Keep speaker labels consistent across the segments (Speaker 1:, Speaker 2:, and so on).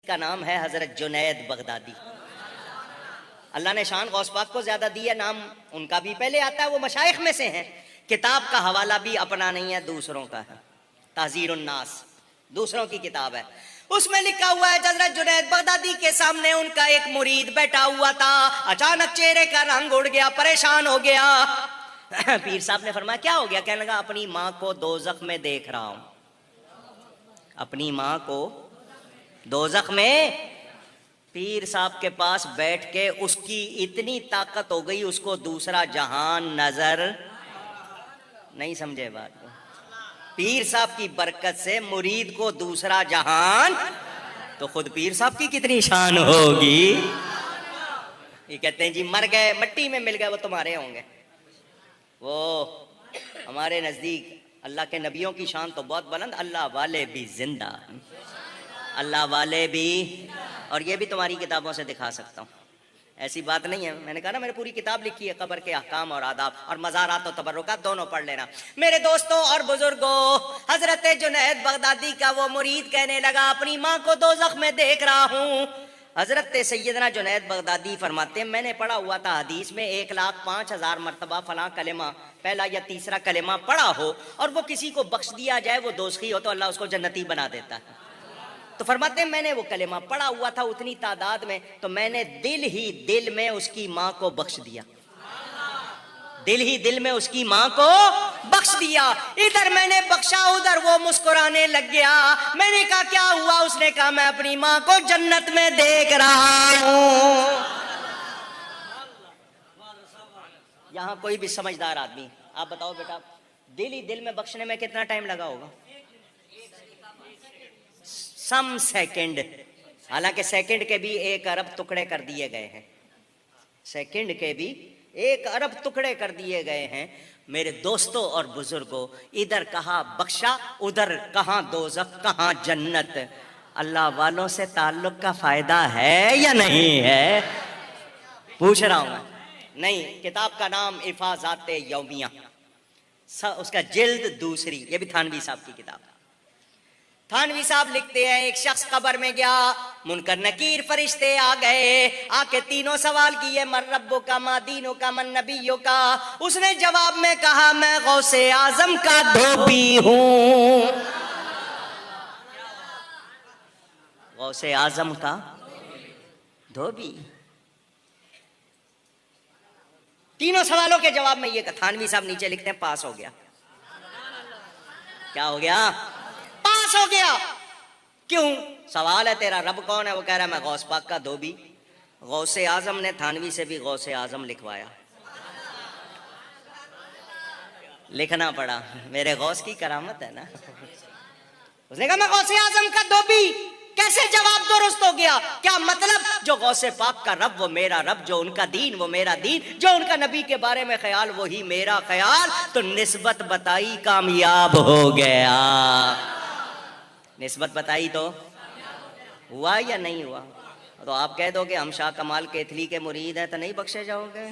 Speaker 1: کا نام ہے حضرت جنید بغدادی. اللہ نے شان غوث پاک کو زیادہ دی ہے، نام ان کا بھی پہلے آتا ہے، وہ مشائخ میں سے ہیں. کتاب کا حوالہ بھی اپنا نہیں ہے، دوسروں کا ہے. تحذیر الناس دوسروں کی کتاب ہے، اس میں لکھا ہوا ہے حضرت جنید بغدادی کے سامنے ان کا ایک مرید بیٹھا ہوا تھا. اچانک چہرے کا رنگ اڑ گیا، پریشان ہو گیا. پیر صاحب نے فرمایا کیا ہو گیا؟ کہنے لگا اپنی ماں کو دوزخ میں دیکھ رہا ہوں. اپنی ماں کو دوزخ میں. پیر صاحب کے پاس بیٹھ کے اس کی اتنی طاقت ہو گئی اس کو دوسرا جہان نظر نہیں. سمجھے بات کو؟ پیر صاحب کی برکت سے مرید کو دوسرا جہان، تو خود پیر صاحب کی کتنی شان ہوگی. یہ کہتے ہیں جی مر گئے مٹی میں مل گئے وہ تمہارے ہوں گے. وہ ہمارے نزدیک اللہ کے نبیوں کی شان تو بہت بلند، اللہ والے بھی زندہ، اللہ والے بھی. اور یہ بھی تمہاری کتابوں سے دکھا سکتا ہوں، ایسی بات نہیں ہے. میں نے کہا نا میں نے پوری کتاب لکھی ہے قبر کے احکام اور آداب، اور مزارات و تبرکات دونوں پڑھ لینا. میرے دوستوں اور بزرگوں، حضرت جنید بغدادی کا وہ مرید کہنے لگا اپنی ماں کو دوزخ میں دیکھ رہا ہوں. حضرت سیدنا جنید بغدادی فرماتے ہیں میں نے پڑھا ہوا تھا حدیث میں 1,05,000 مرتبہ فلاں کلمہ پہلا یا تیسرا کلمہ پڑھا ہو اور وہ کسی کو بخش دیا جائے، وہ دوزخی ہو تو اللہ اس کو جنتی بنا دیتا ہے. تو فرماتے ہیں میں نے وہ کلمہ پڑھا ہوا تھا اتنی تعداد میں، تو میں نے دل ہی دل میں اس کی ماں کو بخش دیا. دل ہی دل میں اس کی ماں کو بخش دیا. ادھر میں نے بخشا ادھر وہ مسکرانے لگ گیا. میں نے کہا کیا ہوا؟ اس نے کہا میں اپنی ماں کو جنت میں دیکھ رہا ہوں. یہاں کوئی بھی سمجھدار آدمی آپ بتاؤ بیٹا دل ہی دل میں بخشنے میں کتنا ٹائم لگا ہوگا؟ سم سیکنڈ. حالانکہ سیکنڈ کے بھی 1 ارب ٹکڑے کر دیے گئے ہیں. سیکنڈ کے بھی 1 ارب ٹکڑے کر دیے گئے ہیں. میرے دوستوں اور بزرگوں، ادھر کہاں بخشا ادھر کہاں دوزخ کہاں جنت. اللہ والوں سے تعلق کا فائدہ ہے یا نہیں ہے؟ پوچھ رہا ہوں میں. نہیں. کتاب کا نام حفاظات یومیہ، اس کا جلد دوسری، یہ بھی تھانوی صاحب کی کتاب. تھانوی صاحب لکھتے ہیں ایک شخص قبر میں گیا، منکر نکیر فرشتے آ گئے، آ کے تینوں سوال کیے من ربو کا، ما دینو کا، من نبیو کا. اس نے جواب میں کہا میں غوث اعظم کا دھوبی ہوں. غوث اعظم کا دھوبی. تینوں سوالوں کے جواب میں یہ کہا. تھانوی صاحب نیچے لکھتے ہیں پاس ہو گیا. کیا ہو گیا؟ پاس ہو گیا. کیوں؟ سوال ہے تیرا رب کون ہے؟ وہ کہہ رہا ہے میں غوث پاک کا دھوبی. غوث اعظم نے تھانوی سے بھی غوث اعظم لکھوایا، لکھنا پڑا. میرے غوث کی کرامت ہے نا. اس نے کہا میں غوث اعظم کا دھوبی. کیسے جواب درست ہو گیا؟ کیا مطلب؟ جو غوث پاک کا رب وہ میرا رب، جو ان کا دین وہ میرا دین، جو ان کا نبی کے بارے میں خیال وہی میرا خیال. تو نسبت بتائی کامیاب ہو گیا. نسبت بتائی تو ہوا یا نہیں ہوا؟ تو آپ کہہ دو کہ ہم شاہ کمال کیتھلی کے مرید ہیں تو نہیں بخشے جاؤ گے.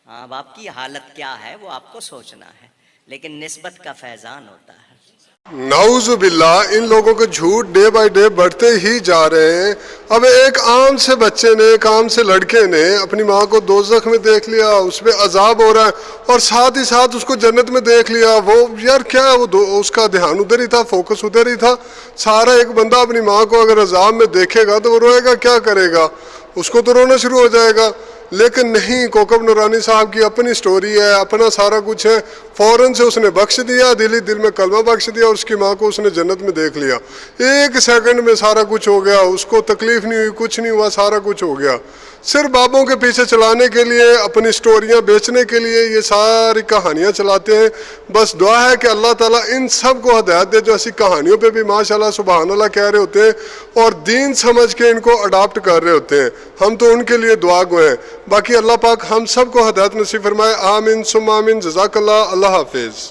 Speaker 1: ہاں اب آپ کی حالت کیا ہے وہ آپ کو سوچنا ہے، لیکن نسبت کا فیضان ہوتا ہے.
Speaker 2: نعوذ باللہ. ان لوگوں کے جھوٹ ڈے بائی ڈے بڑھتے ہی جا رہے ہیں. اب ایک عام سے بچے نے، ایک عام سے لڑکے نے اپنی ماں کو دوزخ میں دیکھ لیا، اس پہ عذاب ہو رہا ہے، اور ساتھ ہی ساتھ اس کو جنت میں دیکھ لیا. وہ یار کیا ہے، وہ اس کا دھیان ادھر ہی تھا، فوکس ادھر ہی تھا. سارا ایک بندہ اپنی ماں کو اگر عذاب میں دیکھے گا تو وہ روئے گا. کیا کرے گا؟ اس کو تو رونا شروع ہو جائے گا. لیکن نہیں، کوکب نورانی صاحب کی اپنی سٹوری ہے، اپنا سارا کچھ ہے. فوراً سے اس نے بخش دیا، دل ہی دل میں کلمہ بخش دیا، اور اس کی ماں کو اس نے جنت میں دیکھ لیا. 1 سیکنڈ میں سارا کچھ ہو گیا. اس کو تکلیف نہیں ہوئی، کچھ نہیں ہوا، سارا کچھ ہو گیا. صرف بابوں کے پیچھے چلانے کے لیے، اپنی سٹوریاں بیچنے کے لیے یہ ساری کہانیاں چلاتے ہیں. بس دعا ہے کہ اللہ تعالیٰ ان سب کو ہدایت دے جو ایسی کہانیوں پہ بھی ماشاءاللہ سبحان اللہ کہہ رہے ہوتے ہیں اور دین سمجھ کے ان کو اڈاپٹ کر رہے ہوتے ہیں. ہم تو ان کے لیے دعا گو ہیں. باقی اللہ پاک ہم سب کو ہدایت نصیب فرمائے. آمین ثم آمین. جزاک اللہ. اللہ حافظ.